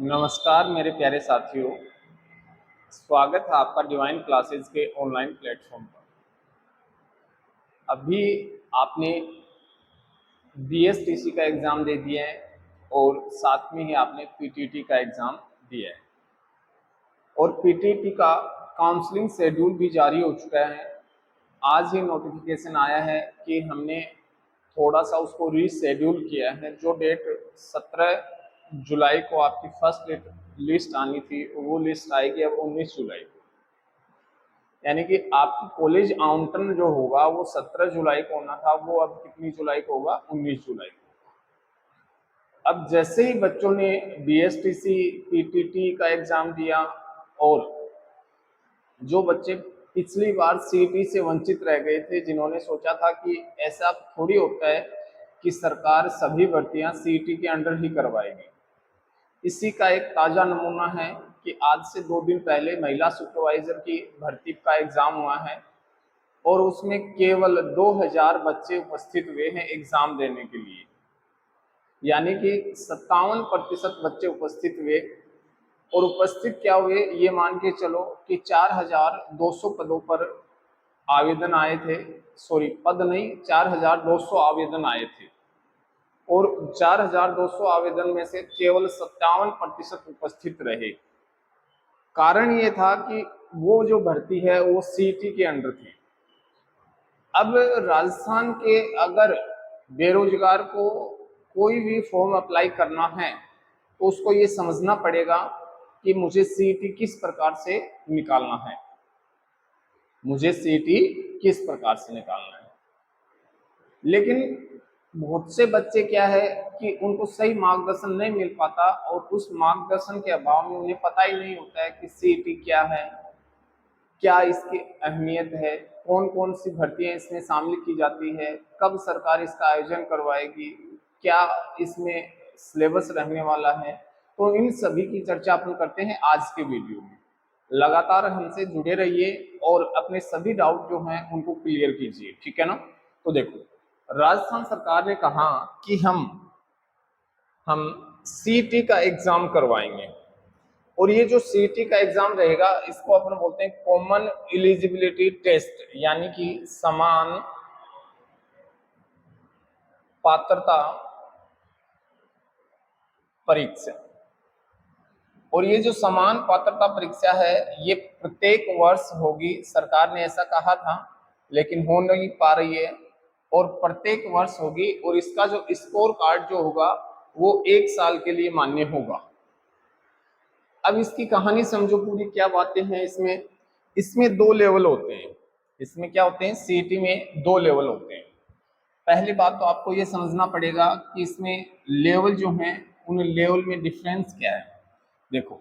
नमस्कार मेरे प्यारे साथियों, स्वागत है आपका डिवाइन क्लासेस के ऑनलाइन प्लेटफॉर्म पर। अभी आपने बीएसटीसी का एग्ज़ाम दे दिया है और साथ में ही आपने पीटीटी का एग्ज़ाम दिया है और पीटीटी का काउंसलिंग शेड्यूल भी जारी हो चुका है। आज ही नोटिफिकेशन आया है कि हमने थोड़ा सा उसको रीशेड्यूल किया है। जो डेट 17 जुलाई को आपकी फर्स्ट लिस्ट आनी थी वो लिस्ट आएगी अब 19 जुलाई को। यानी कि आपकी कॉलेज आवंटन जो होगा वो 17 जुलाई को होना था, वो अब कितनी जुलाई को होगा? 19 जुलाई को। अब जैसे ही बच्चों ने बीएसटीसी पीटीटी का एग्जाम दिया और जो बच्चे पिछली बार सीईटी से वंचित रह गए थे, जिन्होंने सोचा था कि ऐसा थोड़ी होता है कि सरकार सभी भर्तियां सीईटी के अंडर ही करवाएगी, इसी का एक ताज़ा नमूना है कि आज से 2 दिन पहले महिला सुपरवाइजर की भर्ती का एग्जाम हुआ है और उसमें केवल 2000 बच्चे उपस्थित हुए हैं एग्जाम देने के लिए। यानी कि 57% बच्चे उपस्थित हुए और उपस्थित क्या हुए, ये मान के चलो कि 4200 पदों पर आवेदन आए थे। सॉरी, पद नहीं, 4200 आवेदन आए थे और 4200 आवेदन में से केवल 57% उपस्थित रहे। कारण ये था कि वो जो भर्ती है वो सीईटी के अंडर थी। अब राजस्थान के अगर बेरोजगार को कोई भी फॉर्म अप्लाई करना है तो उसको ये समझना पड़ेगा कि मुझे सीईटी किस प्रकार से निकालना है, मुझे सीईटी किस प्रकार से निकालना है। लेकिन बहुत से बच्चे क्या है कि उनको सही मार्गदर्शन नहीं मिल पाता और उस मार्गदर्शन के अभाव में उन्हें पता ही नहीं होता है कि सीईटी क्या है, क्या इसकी अहमियत है, कौन कौन सी भर्तियां इसमें शामिल की जाती है, कब सरकार इसका आयोजन करवाएगी, क्या इसमें सिलेबस रहने वाला है। तो इन सभी की चर्चा अपन करते हैं आज के वीडियो में। लगातार हमसे जुड़े रहिए और अपने सभी डाउट जो हैं उनको क्लियर कीजिए, ठीक है ना। तो देखो, राजस्थान सरकार ने कहा कि हम सीईटी का एग्जाम करवाएंगे और ये जो सीईटी का एग्जाम रहेगा इसको अपन बोलते हैं कॉमन एलिजिबिलिटी टेस्ट, यानी कि समान पात्रता परीक्षा। और ये जो समान पात्रता परीक्षा है ये प्रत्येक वर्ष होगी, सरकार ने ऐसा कहा था लेकिन हो नहीं पा रही है, और प्रत्येक वर्ष होगी और इसका जो स्कोर कार्ड जो होगा वो 1 साल के लिए मान्य होगा। अब इसकी कहानी समझो पूरी, क्या बातें हैं इसमें। इसमें 2 लेवल होते हैं। इसमें क्या होते हैं, सीईटी में 2 लेवल होते हैं। पहली बात तो आपको ये समझना पड़ेगा कि इसमें लेवल जो हैं उन लेवल में डिफरेंस क्या है। देखो,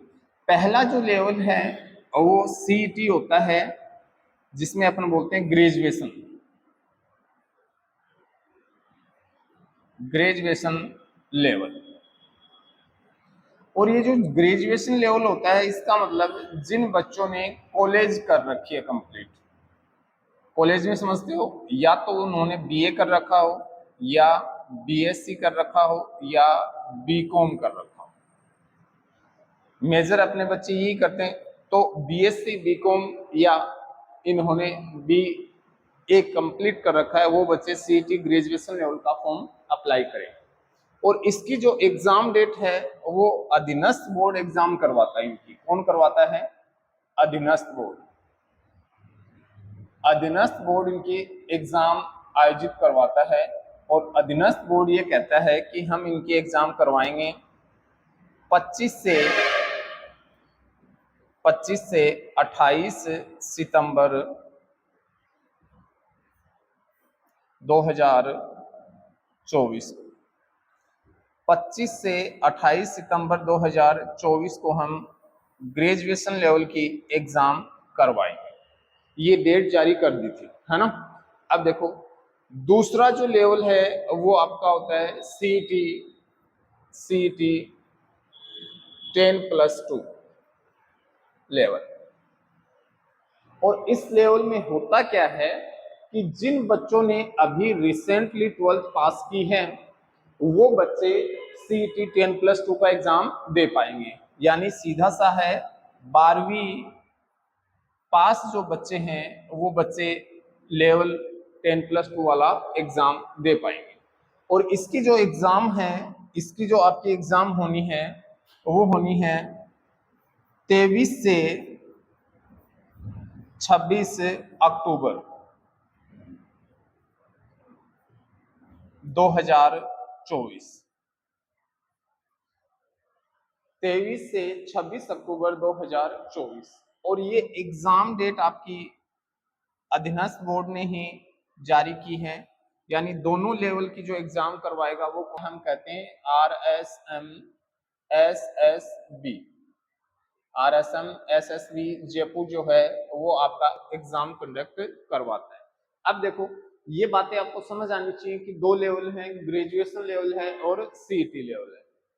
पहला जो लेवल है वो सीईटी होता है जिसमें अपन बोलते हैं ग्रेजुएशन लेवल। और ये जो ग्रेजुएशन लेवल होता है इसका मतलब जिन बच्चों ने कॉलेज कर रखी है कंप्लीट, कॉलेज में समझते हो, या तो उन्होंने बीए कर रखा हो या बीएससी कर रखा हो या बीकॉम कर रखा हो। मेजर अपने बच्चे यही करते हैं, तो बीएससी बीकॉम या इन्होंने बी एक कंप्लीट कर रखा है वो बच्चे सीईटी ग्रेजुएशन लेवल का फॉर्म अप्लाई करें। और इसकी जो एग्जाम डेट है वो अधीनस्थ बोर्ड एग्जाम करवाता है। इनकी कौन करवाता है? अधीनस्थ बोर्ड। अधीनस्थ बोर्ड इनकी एग्जाम आयोजित करवाता है और अधीनस्थ बोर्ड ये कहता है कि हम इनकी एग्जाम करवाएंगे 25 से 28 सितंबर 2024 को। 25 से 28 सितंबर 2024 को हम ग्रेजुएशन लेवल की एग्जाम करवाएंगे। ये डेट जारी कर दी थी, है ना। अब देखो, दूसरा जो लेवल है वो आपका होता है सीईटी 10+2 लेवल। और इस लेवल में होता क्या है कि जिन बच्चों ने अभी रिसेंटली 12th पास की है वो बच्चे सीईटी 10+2 का एग्जाम दे पाएंगे। यानी सीधा सा है 12वीं पास जो बच्चे हैं वो बच्चे लेवल 10+2 वाला एग्जाम दे पाएंगे। और इसकी जो एग्जाम है, इसकी जो आपकी एग्जाम होनी है वो होनी है 23 से 26 अक्टूबर 2024। 23 से 26 अक्टूबर 2024। और ये एग्जाम डेट आपकी अधीनस्थ बोर्ड ने ही जारी की है, यानी दोनों लेवल की जो एग्जाम करवाएगा वो हम कहते हैं RSM SSB जयपुर जो है वो आपका एग्जाम कंडक्ट करवाता है। अब देखो ये बातें आपको समझ आनी चाहिए कि दो लेवल हैं, ग्रेजुएशन लेवल है और सीईटी लेवल है।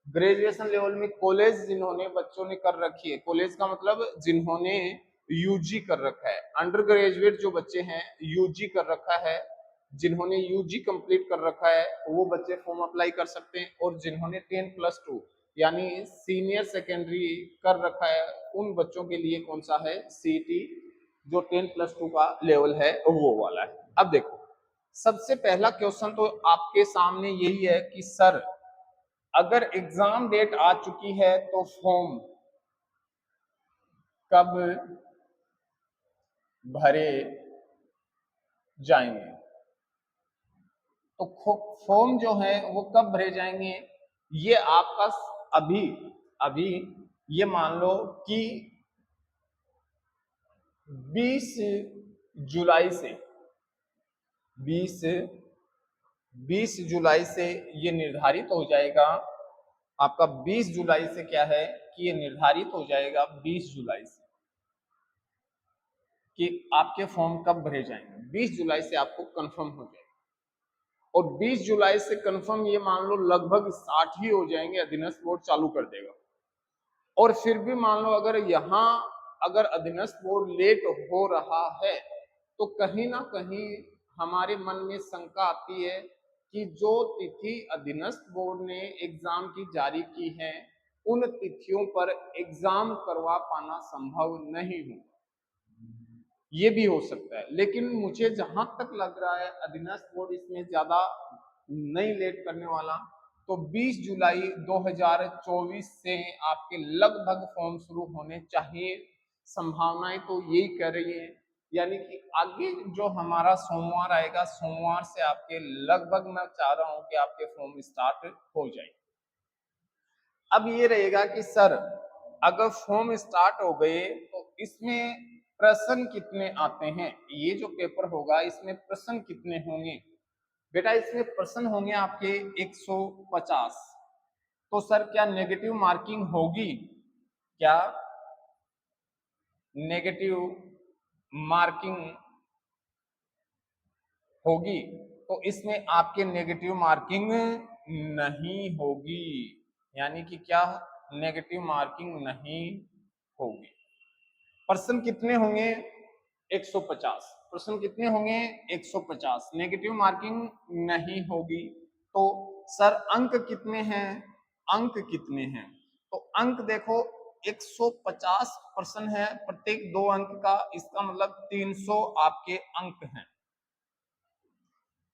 ग्रेजुएशन लेवल में कॉलेज जिन्होंने बच्चों ने कर रखी है, कॉलेज का मतलब जिन्होंने यूजी कर रखा है, अंडर ग्रेजुएट जो बच्चे हैं यूजी कर रखा है, जिन्होंने यूजी कंप्लीट कर रखा है वो बच्चे फॉर्म अप्लाई कर सकते हैं। और जिन्होंने 10+2 यानी सीनियर सेकेंडरी कर रखा है उन बच्चों के लिए कौन सा है, सीईटी जो 10+2 का लेवल है वो वाला है। अब देखो सबसे पहला क्वेश्चन तो आपके सामने यही है कि सर अगर एग्जाम डेट आ चुकी है तो फॉर्म कब भरे जाएंगे। तो फॉर्म जो है वो कब भरे जाएंगे, ये आपका अभी अभी ये मान लो कि 20 जुलाई से 20 जुलाई से ये निर्धारित हो जाएगा आपका। 20 जुलाई से क्या है कि ये निर्धारित हो जाएगा 20 जुलाई से कि आपके फॉर्म कब भरे जाएंगे। 20 जुलाई से आपको कंफर्म हो जाएगा और 20 जुलाई से कंफर्म ये मान लो लगभग 60 ही हो जाएंगे, अधीनस्थ बोर्ड चालू कर देगा। और फिर भी मान लो अगर अधीनस्थ बोर्ड लेट हो रहा है तो कहीं ना कहीं हमारे मन में शंका आती है कि जो तिथि अधीनस्थ बोर्ड ने एग्जाम की जारी की है उन तिथियों पर एग्जाम करवा पाना संभव नहीं हो, ये भी हो सकता है। लेकिन मुझे जहां तक लग रहा है अधीनस्थ बोर्ड इसमें ज्यादा नहीं लेट करने वाला, तो 20 जुलाई 2024 से आपके लगभग फॉर्म शुरू होने चाहिए। संभावनाएं तो यही कह रही है, यानी कि आगे जो हमारा सोमवार आएगा, सोमवार से आपके लगभग मैं चाह रहा हूं कि आपके फॉर्म स्टार्ट हो जाए। अब ये रहेगा कि सर अगर फॉर्म स्टार्ट हो गए तो इसमें प्रश्न कितने आते हैं, ये जो पेपर होगा इसमें प्रश्न कितने होंगे। बेटा इसमें प्रश्न होंगे आपके 150। तो सर क्या नेगेटिव मार्किंग होगी, क्या नेगेटिव मार्किंग होगी? तो इसमें आपके नेगेटिव मार्किंग नहीं होगी, यानी कि क्या नेगेटिव मार्किंग नहीं होगी। प्रश्न कितने होंगे, 150। प्रश्न कितने होंगे, 150। नेगेटिव मार्किंग नहीं होगी। तो सर अंक कितने हैं, अंक कितने हैं? तो अंक देखो 150 प्रश्न है, प्रत्येक 2 अंक का, इसका मतलब 300 आपके अंक हैं।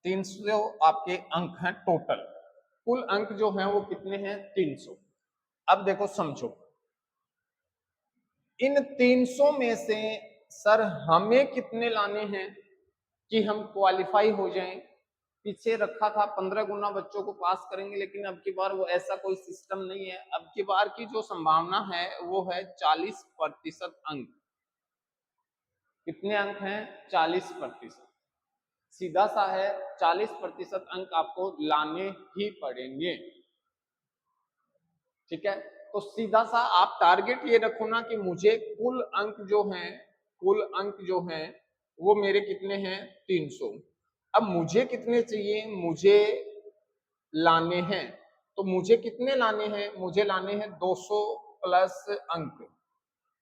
300 आपके अंक हैं टोटल। कुल अंक जो हैं वो कितने हैं, 300। अब देखो समझो, इन 300 में से सर हमें कितने लाने हैं कि हम क्वालिफाई हो जाएं। पीछे रखा था 15 गुना बच्चों को पास करेंगे, लेकिन अब की बार वो ऐसा कोई सिस्टम नहीं है। अब की बार की जो संभावना है वो है 40% अंक। कितने अंक हैं, 40%। सीधा सा है, 40% अंक आपको लाने ही पड़ेंगे। ठीक है, तो सीधा सा आप टारगेट ये रखो ना कि मुझे कुल अंक जो हैं, कुल अंक जो हैं वो मेरे कितने हैं, 300। अब मुझे कितने चाहिए, मुझे लाने हैं, तो मुझे कितने लाने हैं, मुझे लाने हैं 200 प्लस अंक।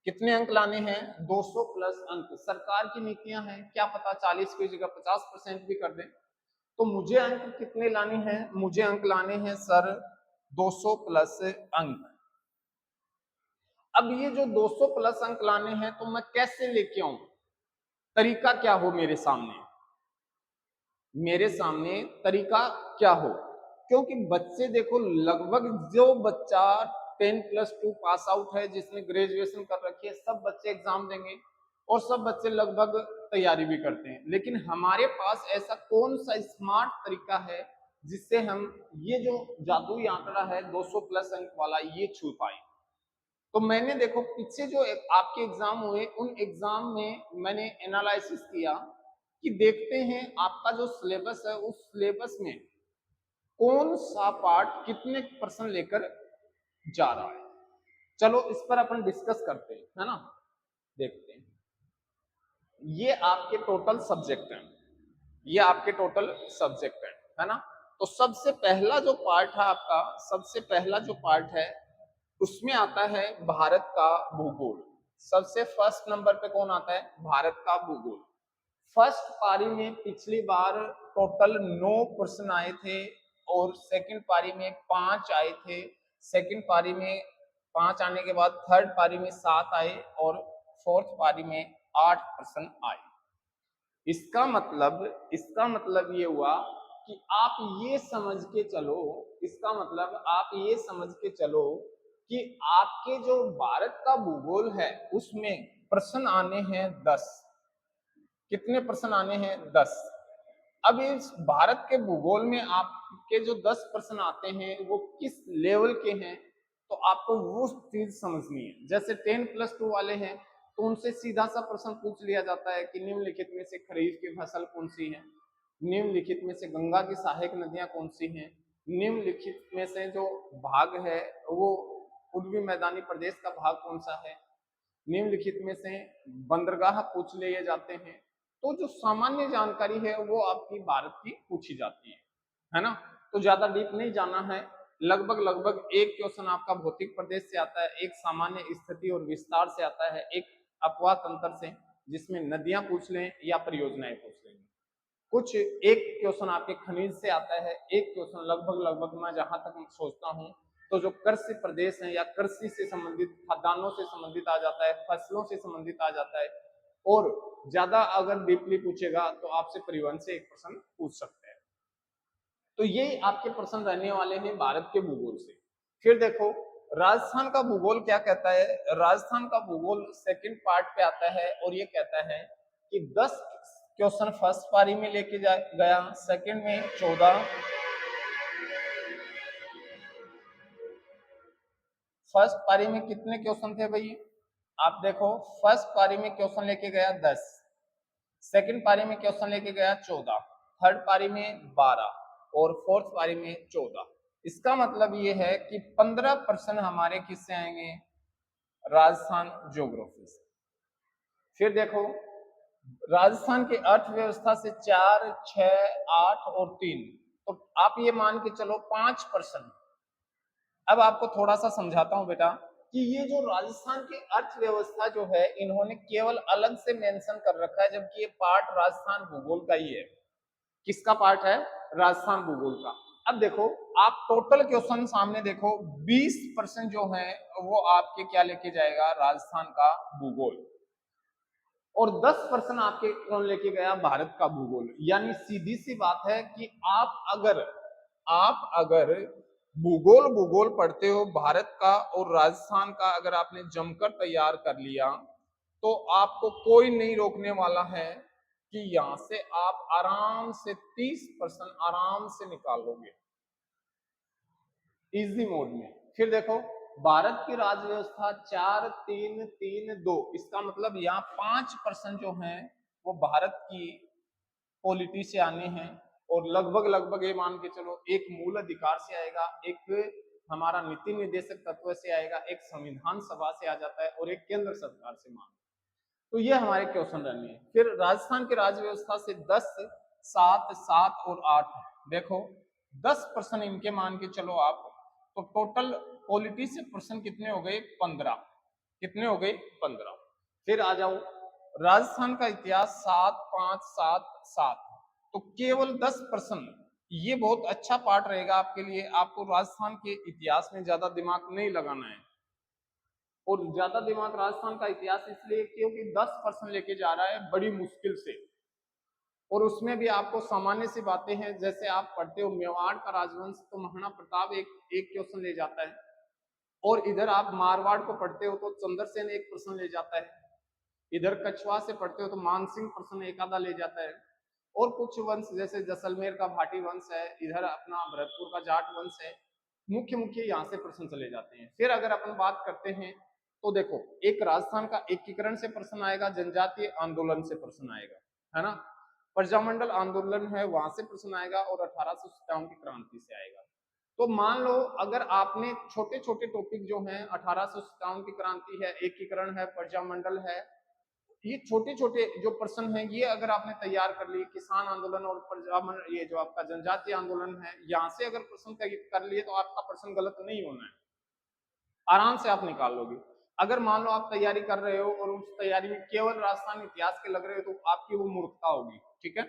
कितने अंक लाने हैं, 200 प्लस अंक। सरकार की नीतियां हैं, क्या पता 40 की जगह 50% भी कर दें। तो मुझे अंक कितने लाने हैं, मुझे अंक लाने हैं सर 200 प्लस अंक। अब ये जो 200 प्लस अंक लाने हैं तो मैं कैसे लेके आऊं, तरीका क्या हो मेरे सामने, मेरे सामने तरीका क्या हो। क्योंकि बच्चे देखो, लगभग जो बच्चा 10+2 पास आउट है, जिसने ग्रेजुएशन कर रखी है, सब बच्चे एग्जाम देंगे और सब बच्चे लगभग तैयारी भी करते हैं। लेकिन हमारे पास ऐसा कौन सा स्मार्ट तरीका है जिससे हम ये जो जादुई आंकड़ा है 200 प्लस अंक वाला ये छू पाए। तो मैंने देखो पीछे जो आपके एग्जाम हुए उन एग्जाम में मैंने एनालिसिस किया कि देखते हैं आपका जो सिलेबस है उस सिलेबस में कौन सा पार्ट कितने परसेंट लेकर जा रहा है। चलो इस पर अपन डिस्कस करते हैं, है ना। देखते हैं, ये आपके टोटल सब्जेक्ट हैं, ये आपके टोटल सब्जेक्ट है ना। तो सबसे पहला जो पार्ट है आपका, सबसे पहला जो पार्ट है उसमें आता है भारत का भूगोल। सबसे फर्स्ट नंबर पे कौन आता है, भारत का भूगोल। फर्स्ट पारी में पिछली बार टोटल 9 प्रश्न आए थे और सेकंड पारी में 5 आए थे। सेकंड पारी में 5 आने के बाद थर्ड पारी में 7 आए और फोर्थ पारी में 8 प्रश्न आए। इसका मतलब ये हुआ कि आप ये समझ के चलो, इसका मतलब आप ये समझ के चलो कि आपके जो भारत का भूगोल है उसमें प्रश्न आने हैं 10। कितने प्रश्न आने हैं, 10। अब इस भारत के भूगोल में आपके जो 10 प्रश्न आते हैं वो किस लेवल के हैं, तो आपको वो चीज समझनी है। जैसे 10+2 वाले हैं तो उनसे सीधा सा प्रश्न पूछ लिया जाता है कि निम्नलिखित में से खरीफ की फसल कौन सी है, निम्नलिखित में से गंगा की सहायक नदियां कौन सी हैं, निम्नलिखित में से जो भाग है वो पूर्वी मैदानी प्रदेश का भाग कौन सा है, निम्नलिखित में से बंदरगाह पूछ लिए जाते हैं। तो जो सामान्य जानकारी है वो आपकी भारत की पूछी जाती है ना। तो ज्यादा डीप नहीं जाना है। लगभग एक क्वेश्चन आपका भौतिक प्रदेश से आता है, एक सामान्य स्थिति और विस्तार से आता है, एक अपवाह तंत्र से जिसमें नदियां पूछ लें या परियोजनाएं पूछ लें। कुछ एक क्वेश्चन आपके खनिज से आता है, एक क्वेश्चन लगभग मैं जहां तक सोचता हूं तो जो कृषि प्रदेश है या कृषि से संबंधित, खदानों से संबंधित आ जाता है, फसलों से संबंधित आ जाता है। और ज्यादा अगर डीपली पूछेगा तो आपसे परिवहन से एक प्रश्न पूछ सकते हैं। तो ये आपके प्रश्न रहने वाले हैं भारत के भूगोल से। फिर देखो राजस्थान का भूगोल क्या कहता है। राजस्थान का भूगोल सेकंड पार्ट पे आता है और ये कहता है कि 10 क्वेश्चन फर्स्ट पारी में लेके गया, सेकंड में 14, फर्स्ट पारी में कितने क्वेश्चन थे भाई, आप देखो फर्स्ट पारी में क्वेश्चन लेके गया 10, सेकंड पारी में क्वेश्चन लेके गया 14, थर्ड पारी में 12 और फोर्थ पारी में 14। इसका मतलब ये है कि 15 प्रश्न हमारे किससे आएंगे, राजस्थान ज्योग्राफी से। फिर देखो राजस्थान की अर्थव्यवस्था से 4, 6, 8 और 3, तो आप ये मान के चलो 5 प्रश्न। अब आपको थोड़ा सा समझाता हूं बेटा कि ये जो राजस्थान की अर्थव्यवस्था जो है इन्होंने केवल अलग से मेंशन कर रखा है, जबकि ये पार्ट राजस्थान भूगोल का ही है। किसका पार्ट है, राजस्थान भूगोल का। अब देखो आप टोटल क्वेश्चन सामने देखो, 20% जो है वो आपके क्या लेके जाएगा, राजस्थान का भूगोल, और 10% आपके कौन लेके गया, भारत का भूगोल। यानी सीधी सी बात है कि आप अगर भूगोल भूगोल पढ़ते हो भारत का और राजस्थान का, अगर आपने जमकर तैयार कर लिया तो आपको कोई नहीं रोकने वाला है कि यहां से आप आराम से 30% आराम से निकालोगे इजी मोड में। फिर देखो भारत की राज्य व्यवस्था 4, 3, 3, 2, इसका मतलब यहाँ 5% जो है वो भारत की पॉलिटी से आने हैं। और लगभग ये मान के चलो एक मूल अधिकार से आएगा, एक हमारा नीति निर्देशक तत्व से आएगा, एक संविधान सभा से आ जाता है और एक केंद्र सरकार से मान। तो ये हमारे क्वेश्चन रहने हैं। फिर राजस्थान की राज्य व्यवस्था से 10, 7, 7 और 8 देखो 10% इनके मान के चलो आप, तो टोटल पॉलिटी से प्रश्न कितने हो गए, 15। कितने हो गए, 15। फिर आ जाओ राजस्थान का इतिहास 7, 5, 7, 7, तो केवल 10%। ये बहुत अच्छा पार्ट रहेगा आपके लिए, आपको राजस्थान के इतिहास में ज्यादा दिमाग नहीं लगाना है। और ज्यादा दिमाग राजस्थान का इतिहास इसलिए क्योंकि 10% लेके जा रहा है बड़ी मुश्किल से, और उसमें भी आपको सामान्य सी बातें हैं, जैसे आप पढ़ते हो मेवाड़ का राजवंश तो महाराणा प्रताप एक एक क्वेश्चन ले जाता है, और इधर आप मारवाड़ को पढ़ते हो तो चंद्रसेन एक प्रश्न ले जाता है, इधर कछवा से पढ़ते हो तो मानसिंह प्रश्न एक आधा ले जाता है, और कुछ वंश जैसे जैसलमेर का भाटी वंश है, इधर अपना भरतपुर का जाट वंश है, मुख्य मुख्य यहाँ से प्रश्न चले जाते हैं। फिर अगर अपन बात करते हैं तो देखो, एक राजस्थान का एकीकरण से प्रश्न आएगा, जनजातीय आंदोलन से प्रश्न आएगा, है ना, प्रजामंडल आंदोलन है वहां से प्रश्न आएगा, और 1857 की क्रांति से आएगा। तो मान लो अगर आपने छोटे छोटे टॉपिक जो हैं 1857 की क्रांति है, एकीकरण है, प्रजामंडल है, ये छोटे छोटे जो प्रश्न हैं ये अगर आपने तैयार कर लिए, किसान आंदोलन और प्रजामंडल, ये जो आपका जनजातीय आंदोलन है, यहाँ से अगर प्रश्न कर लिए तो आपका प्रश्न गलत नहीं होना है, आराम से आप निकाल लोगे। अगर मान लो आप तैयारी कर रहे हो और उस तैयारी में केवल राजस्थान इतिहास के लग रहे हो तो आपकी वो मूर्खता होगी, ठीक है।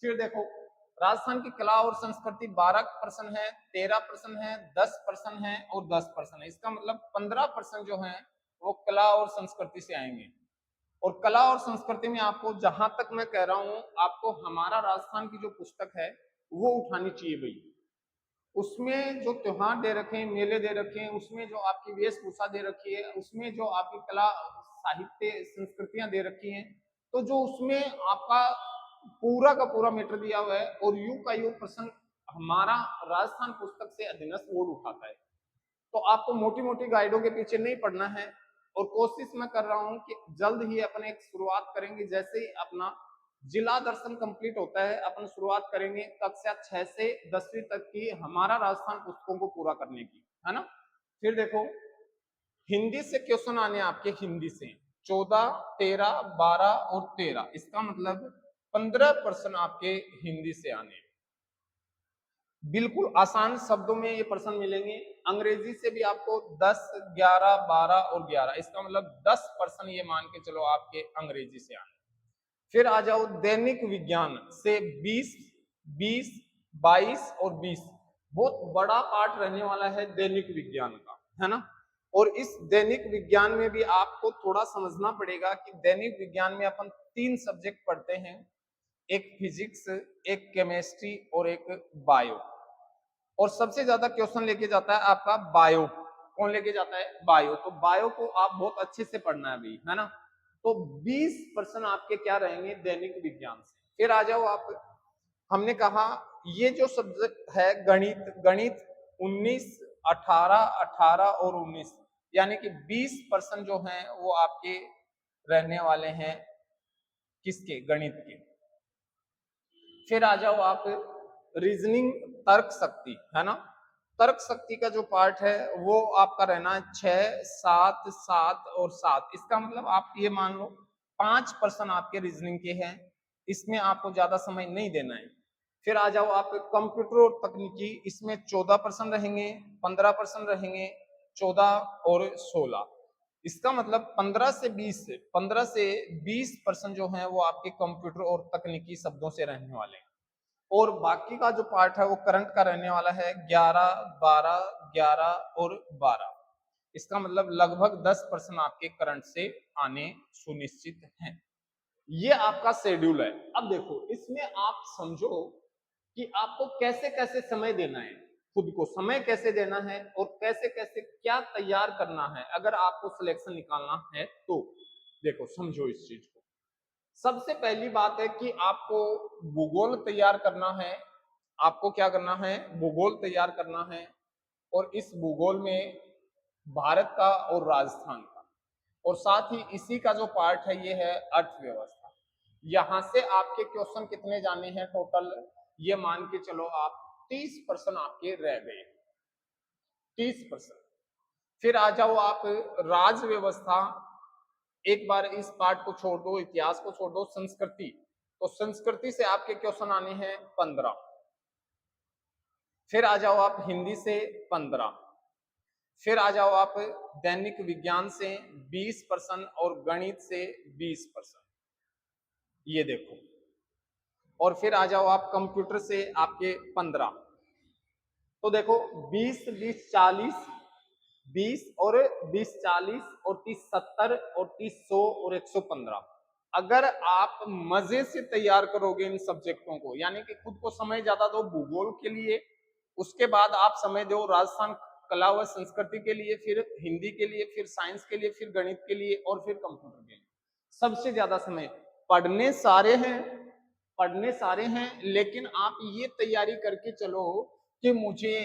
फिर देखो, राजस्थान की कला और संस्कृति 12 प्रश्न है, 13 प्रश्न है, 10 प्रश्न है और 10 प्रश्न है, इसका मतलब 15 प्रश्न जो है वो कला और संस्कृति से आएंगे। और कला और संस्कृति में आपको, जहां तक मैं कह रहा हूं, आपको हमारा राजस्थान की जो पुस्तक है वो उठानी चाहिए भाई। उसमें जो त्योहार दे रखे हैं, मेले दे रखे हैं, उसमें जो आपकी वेशभूषा दे रखी है, उसमें जो आपकी कला साहित्य संस्कृतियां दे रखी हैं, तो जो उसमें आपका पूरा का पूरा मैटर दिया हुआ है, और यू का यू प्रश्न हमारा राजस्थान पुस्तक से अधीनस्थ बोर्ड उठाता है। तो आपको मोटी मोटी गाइडों के पीछे नहीं पड़ना है, और कोशिश मैं कर रहा हूं कि जल्द ही अपन एक शुरुआत करेंगे, जैसे ही अपना जिला दर्शन कंप्लीट होता है अपन शुरुआत करेंगे कक्षा 6 से 10वीं तक की हमारा राजस्थान पुस्तकों को पूरा करने की, है ना। फिर देखो, हिंदी से क्वेश्चन आने आपके, हिंदी से 14, 13, 12 और 13, इसका मतलब 15 प्रश्न आपके हिंदी से आने, बिल्कुल आसान शब्दों में ये प्रश्न मिलेंगे। अंग्रेजी से भी आपको 10, 11, 12 और 11, इसका मतलब 10 प्रश्न ये मान के चलो आपके अंग्रेजी से आने। फिर आ जाओ दैनिक विज्ञान से 20, 20, 22 और 20, बहुत बड़ा पार्ट रहने वाला है दैनिक विज्ञान का, है ना। और इस दैनिक विज्ञान में भी आपको थोड़ा समझना पड़ेगा कि दैनिक विज्ञान में अपन 3 सब्जेक्ट पढ़ते हैं, एक फिजिक्स, एक केमिस्ट्री और एक बायो, और सबसे ज्यादा क्वेश्चन लेके जाता है आपका बायो। कौन लेके जाता है? बायो। तो बायो को आप बहुत अच्छे से पढ़ना है भाई, है ना। तो 20 प्रश्न आपके क्या रहेंगे दैनिक विज्ञान से। फिर आ जाओ आप, हमने कहा ये जो सब्जेक्ट है गणित, गणित 19, 18, 18 और 19, यानी कि 20 प्रश्न जो हैं वो आपके रहने वाले हैं किसके? गणित के। फिर आ जाओ आप रीजनिंग, तर्क शक्ति, है ना। तर्क शक्ति का जो पार्ट है वो आपका रहना है 6, 7, 7 और 7, इसका मतलब आप ये मान लो 5 प्रश्न आपके रीजनिंग के हैं, इसमें आपको ज्यादा समय नहीं देना है। फिर आ जाओ आप कंप्यूटर और तकनीकी, इसमें 14 प्रश्न रहेंगे, 15 प्रश्न रहेंगे, 14 और 16, इसका मतलब 15 से 20 प्रश्न जो हैं वो आपके कंप्यूटर और तकनीकी शब्दों से रहने वाले हैं। और बाकी का जो पार्ट है वो करंट का रहने वाला है 11, 12, 11 और 12, इसका मतलब लगभग 10 प्रश्न आपके करंट से आने सुनिश्चित हैं। ये आपका शेड्यूल है। अब देखो, इसमें आप समझो कि आपको कैसे कैसे समय देना है, खुद को समय कैसे देना है, और कैसे कैसे क्या तैयार करना है अगर आपको सिलेक्शन निकालना है तो। देखो समझो इस चीज को। सबसे पहली बात है कि आपको भूगोल तैयार करना है। आपको क्या करना है? भूगोल तैयार करना है, और इस भूगोल में भारत का और राजस्थान का, और साथ ही इसी का जो पार्ट है ये है अर्थव्यवस्था। यहां से आपके क्वेश्चन कितने जाने हैं टोटल? ये मान के चलो आप 30 प्रश्न आपके रह गए, 30 प्रश्न। फिर आ जाओ आप राज व्यवस्था, एक बार इस पार्ट को छोड़ दो, इतिहास को छोड़ दो, संस्कृति, तो संस्कृति से आपके क्वेश्चन आने हैं 15। फिर आ जाओ आप हिंदी से 15, फिर आ जाओ आप दैनिक विज्ञान से 20 प्रश्न और गणित से 20 प्रश्न, ये देखो। और फिर आ जाओ आप कंप्यूटर से आपके 15। तो देखो 20, 20, 40, 20 और 20 40 और 30 70 और 30 100 और 115। अगर आप मजे से तैयार करोगे इन सब्जेक्टों को, यानी कि खुद को समय ज्यादा दो भूगोल के लिए, उसके बाद आप समय दो राजस्थान कला व संस्कृति के लिए, फिर हिंदी के लिए, फिर साइंस के लिए, फिर गणित के लिए और फिर कंप्यूटर के लिए, सबसे ज्यादा समय पढ़ने सारे हैं, पढ़ने सारे हैं, लेकिन आप ये तैयारी करके चलो कि मुझे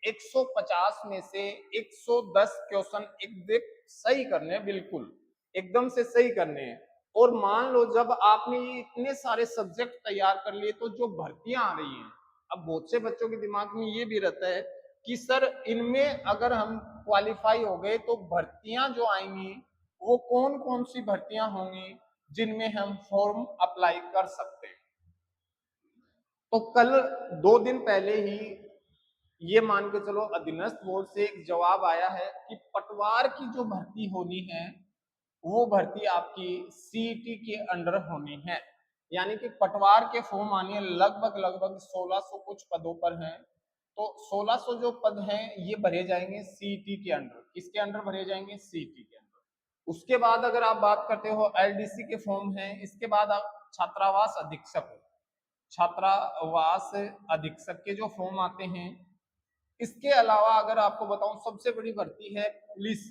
150 में से 110 क्वेश्चन एकदम सही करने हैं, बिल्कुल एकदम से सही करने हैं। और मान लो जब आपने ये इतने सारे सब्जेक्ट तैयार कर लिए तो जो भर्तियां आ रही हैं, अब बहुत से बच्चों के दिमाग में ये भी रहता है कि सर इनमें अगर हम क्वालिफाई हो गए तो भर्तियां जो आएंगी वो कौन कौन सी भर्तियां होंगी जिनमें हम फॉर्म अप्लाई कर सकते हैं। तो कल 2 दिन पहले ही ये मान के चलो अधीनस्थ बोर्ड से एक जवाब आया है कि पटवार की जो भर्ती होनी है वो भर्ती आपकी सीईटी के अंडर होनी है, यानी कि पटवार के फॉर्म आने लगभग लगभग 1600 कुछ पदों पर हैं। तो 1600 जो पद हैं ये भरे जाएंगे सीईटी के अंडर। किसके अंडर भरे जाएंगे? सीईटी के अंडर। उसके बाद अगर आप बात करते हो एलडीसी के फॉर्म हैं, इसके बाद आप छात्रावास अधीक्षक, छात्रावास अधीक्षक के जो फॉर्म आते हैं। इसके अलावा अगर आपको बताऊं सबसे बड़ी भर्ती है पुलिस।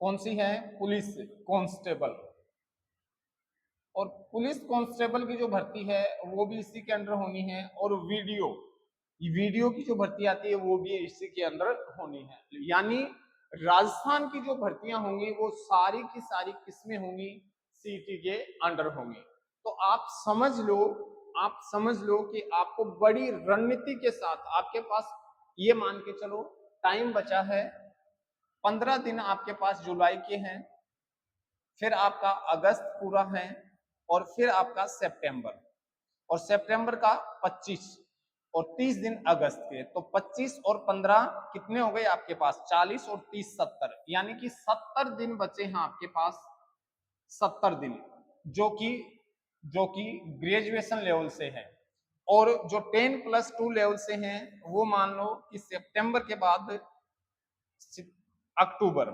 कौन सी है? Police constable. और पुलिस कांस्टेबल की जो भर्ती है वो भी इसी के अंडर होनी है। और वीडियो, वीडियो की जो भर्ती आती है वो भी इसी के अंदर होनी है। यानी राजस्थान की जो भर्तियां होंगी वो सारी की सारी किसमें होंगी? सीटी के अंडर होंगी। तो आप समझ लो, आप समझ लो कि आपको बड़ी रणनीति के साथ आपके पास ये मान के चलो टाइम बचा है 15 दिन आपके पास जुलाई के हैं, फिर आपका अगस्त पूरा है और फिर आपका सितंबर, और सितंबर का 25 और 30 दिन अगस्त के। तो 25 और 15 कितने हो गए आपके पास? 40 और 30 70, यानी कि 70 दिन बचे हैं आपके पास। 70 दिन जो कि ग्रेजुएशन लेवल से है। और जो 10+2 लेवल से हैं वो मान लो कि सितंबर के बाद अक्टूबर,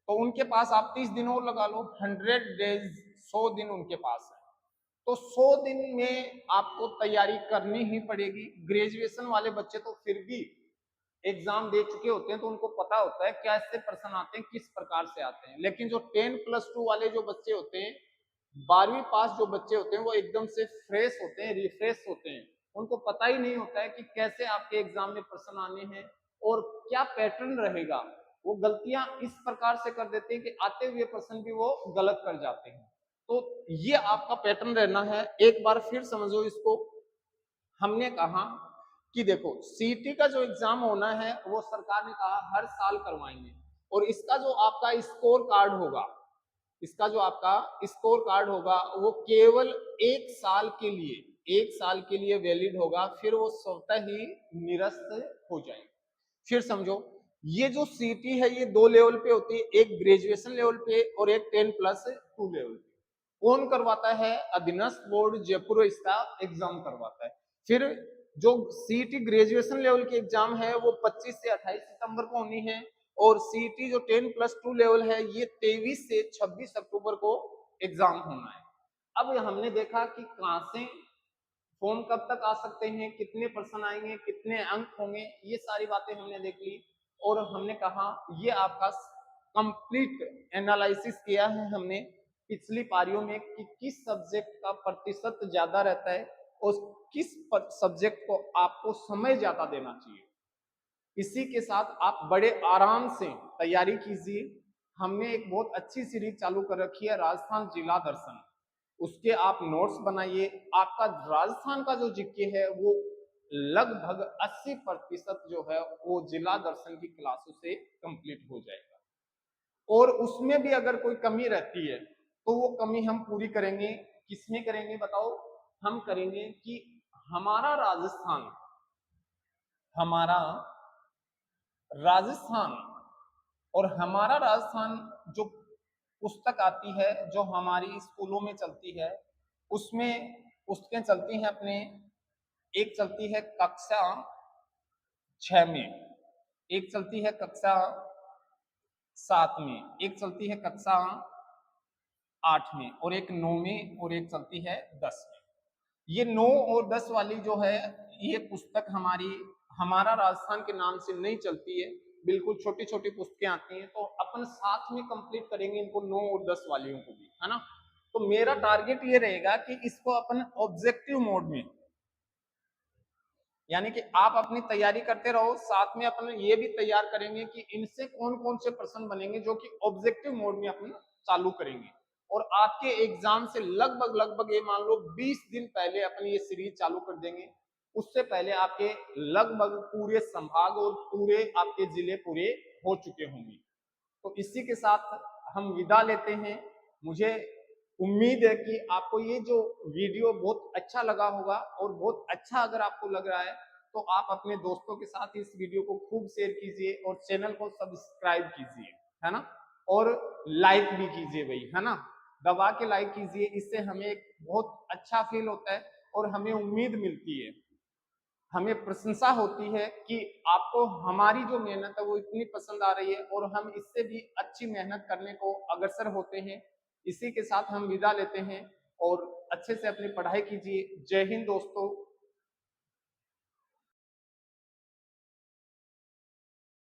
तो उनके पास आप 30 दिन और लगा लो, 100 डेज, 100 दिन उनके पास है। तो 100 दिन में आपको तैयारी करनी ही पड़ेगी। ग्रेजुएशन वाले बच्चे तो फिर भी एग्जाम दे चुके होते हैं तो उनको पता होता है कैसे प्रश्न आते हैं, किस प्रकार से आते हैं। लेकिन जो 10+2 वाले जो बच्चे होते हैं, 12वीं पास जो बच्चे होते हैं, वो एकदम से फ्रेश होते हैं, रिफ्रेश होते हैं। उनको पता ही नहीं होता है कि कैसे आपके एग्जाम में प्रश्न आने हैं और क्या पैटर्न रहेगा। वो गलतियां इस प्रकार से कर देते हैं कि आते हुए प्रश्न भी वो गलत कर जाते हैं। तो ये आपका पैटर्न रहना है। एक बार फिर समझो इसको। हमने कहा कि देखो सीटी का जो एग्जाम होना है वो सरकार ने कहा हर साल करवाएंगे, और इसका जो आपका स्कोर कार्ड होगा, इसका जो आपका स्कोर कार्ड होगा वो केवल 1 साल के लिए, 1 साल के लिए वैलिड होगा, फिर वो स्वतः ही निरस्त हो जाएगा। फिर समझो ये जो सीटी है ये 2 लेवल पे होती है, एक ग्रेजुएशन लेवल पे और एक 10+2 लेवल पे। कौन करवाता है? अधीनस्थ बोर्ड जयपुर इसका एग्जाम करवाता है। फिर जो सीटी ग्रेजुएशन लेवल की एग्जाम है वो 25 से 28 सितंबर को होनी है, और सीटी जो 10+2 लेवल है ये 23 से 26 अक्टूबर को एग्जाम होना है। अब हमने देखा कि कहां से फॉर्म कब तक आ सकते हैं, कितने प्रश्न आएंगे, कितने अंक होंगे, ये सारी बातें हमने देख ली। और हमने कहा ये आपका कंप्लीट एनालिसिस किया है हमने पिछली पारियों में कि किस सब्जेक्ट का प्रतिशत ज्यादा रहता है और किस सब्जेक्ट को आपको समय ज्यादा देना चाहिए। इसी के साथ आप बड़े आराम से तैयारी कीजिए। हमने एक बहुत अच्छी सीरीज चालू कर रखी है राजस्थान जिला दर्शन, उसके आप नोट्स बनाइए। आपका राजस्थान का जो जीके है वो लगभग 80% जो है वो जिला दर्शन की क्लासों से कंप्लीट हो जाएगा। और उसमें भी अगर कोई कमी रहती है तो वो कमी हम पूरी करेंगे। किसमें करेंगे बताओ? हम करेंगे कि हमारा राजस्थान, हमारा राजस्थान और हमारा राजस्थान जो पुस्तक आती है जो हमारी स्कूलों में चलती है, उसमें पुस्तकें चलती हैं अपने, एक चलती है कक्षा 6 में, एक चलती है कक्षा 7 में, एक चलती है कक्षा 8 में, और एक 9 में, और एक चलती है 10 में। ये 9 और 10 वाली जो है ये पुस्तक हमारा राजस्थान के नाम से नहीं चलती है, बिल्कुल छोटी छोटी पुस्तकें आती हैं, तो अपन साथ में कंप्लीट करेंगे इनको 9 और 10 वालियों को भी, है ना। तो मेरा टारगेट ये रहेगा कि इसको अपन ऑब्जेक्टिव मोड में, यानी कि आप अपनी तैयारी करते रहो, साथ में अपन ये भी तैयार करेंगे कि इनसे कौन कौन से प्रश्न बनेंगे जो कि ऑब्जेक्टिव मोड में अपन चालू करेंगे। और आपके एग्जाम से लगभग लगभग ये मान लो 20 दिन पहले अपन ये सीरीज चालू कर देंगे। उससे पहले आपके लगभग पूरे संभाग और पूरे आपके जिले पूरे हो चुके होंगे। तो इसी के साथ हम विदा लेते हैं। मुझे उम्मीद है कि आपको ये जो वीडियो बहुत अच्छा लगा होगा, और बहुत अच्छा अगर आपको लग रहा है तो आप अपने दोस्तों के साथ इस वीडियो को खूब शेयर कीजिए और चैनल को सब्सक्राइब कीजिए, है ना। और लाइक भी कीजिए भाई, है ना, दबा के लाइक कीजिए। इससे हमें एक बहुत अच्छा फील होता है और हमें उम्मीद मिलती है, हमें प्रशंसा होती है कि आपको हमारी जो मेहनत है वो इतनी पसंद आ रही है, और हम इससे भी अच्छी मेहनत करने को अग्रसर होते हैं। इसी के साथ हम विदा लेते हैं, और अच्छे से अपनी पढ़ाई कीजिए। जय हिंद दोस्तों।